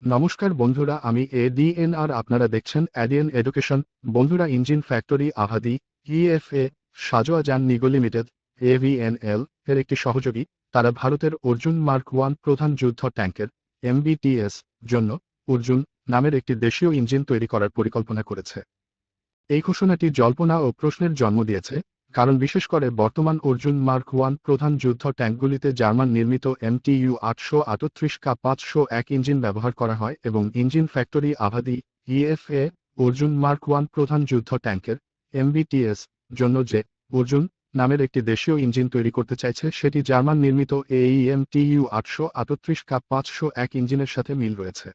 নমস্কার বন্ধুরা, আমি এডিএন আর আপনারা দেখছেন এডিএন এডুকেশন। বন্ধুরা, ইঞ্জিন ফ্যাক্টরি আহাদি ইএফএ সাজোয়া যান নিগো লিমিটেড এভিএনএল এর একটি সহযোগী। তারা ভারতের অর্জুন মার্ক ওয়ান প্রধান যুদ্ধ ট্যাঙ্কের এমবিটিএস জন্য অর্জুন নামের একটি দেশীয় ইঞ্জিন তৈরি করার পরিকল্পনা করেছে। এই ঘোষণাটি জল্পনা ও প্রশ্নের জন্ম দিয়েছে, কারণ বিশেষ করে বর্তমান অর্জুন মার্ক ওয়ান প্রধান যুদ্ধ ট্যাঙ্কগুলিতে জার্মান নির্মিত MTU 838K501 ইঞ্জিন ব্যবহার করা হয় এবং engine factory Avadi EFA Arjun mark one প্রধান যুদ্ধ ট্যাঙ্কের এমবিটিএস জন্য যে অর্জুন নামের একটি দেশীয় ইঞ্জিন তৈরি করতে চাইছে, সেটি জার্মান নির্মিত MTU 838K501 ইঞ্জিনের সাথে মিল রয়েছে।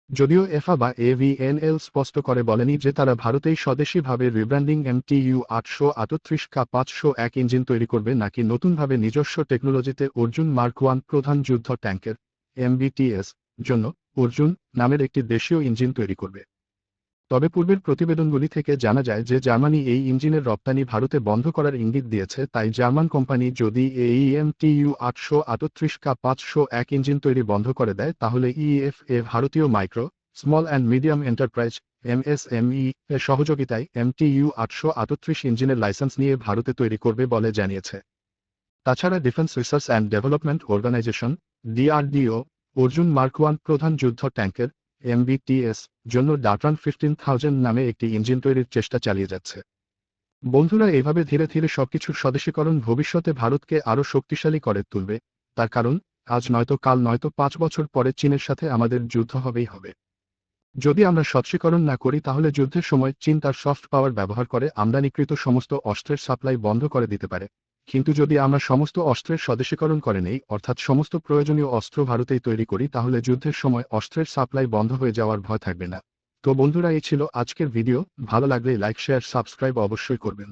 যদিও এফা বা এভিএনএল স্পষ্ট করে বলেনি যে তারা ভারতেই স্বদেশীভাবে রিব্র্যান্ডিং MTU 838K501 ইঞ্জিন তৈরি করবে নাকি নতুনভাবে নিজস্ব টেকনোলজিতে অর্জুন মার্ক ওয়ান প্রধান যুদ্ধ ট্যাঙ্কের এমবিটিএস জন্য অর্জুন নামের একটি দেশীয় ইঞ্জিন তৈরি করবে। তবে পূর্বের প্রতিবেদনগুলি থেকে জানা যায় যে জার্মানি এই ইঞ্জিনের রপ্তানি ভারতে বন্ধ করার ইঙ্গিত দিয়েছে, তাই জার্মান কোম্পানি যদি এই MTU 838K501 ইঞ্জিন তৈরি বন্ধ করে দেয় তাহলে ইএফএ ভারতীয় micro small and medium enterprise MSME এর সহযোগিতায় MTU 838 ইঞ্জিনের লাইসেন্স নিয়ে ভারতে তৈরি করবে বলে জানিয়েছে। তাছাড়া defence research and development organisation DRDO Arjun mark one প্রধান যুদ্ধ ট্যাঙ্কের MBTS জন্য ডাটরান 15000 নামে একটি ইঞ্জিন তৈরির চেষ্টা চালিয়ে যাচ্ছে। বন্ধুরা, এইভাবে ধীরে ধীরে সবকিছুর স্বদেশীকরণ ভবিষ্যতে ভারতকে আরও শক্তিশালী করে তুলবে। তার কারণ আজ নয়তো কাল নয়তো 5 বছর পরে চীনের সাথে আমাদের যুদ্ধ হবেই হবে। যদি আমরা স্বদেশীকরণ না করি তাহলে যুদ্ধের সময় চীন তার সফট পাওয়ার ব্যবহার করে আমদানিকৃত সমস্ত অস্ত্রের সাপ্লাই বন্ধ করে দিতে পারে। কিন্তু যদি আমরা সমস্ত অস্ত্রের স্বদেশীকরণ করে নেই, অর্থাৎ সমস্ত প্রয়োজনীয় অস্ত্র ভারতেই তৈরি করি, তাহলে যুদ্ধের সময় অস্ত্রের সাপ্লাই বন্ধ হয়ে যাওয়ার ভয় থাকবে না। তো বন্ধুরা, এই ছিল আজকের ভিডিও। ভালো লাগলে লাইক, শেয়ার, সাবস্ক্রাইব অবশ্যই করবেন।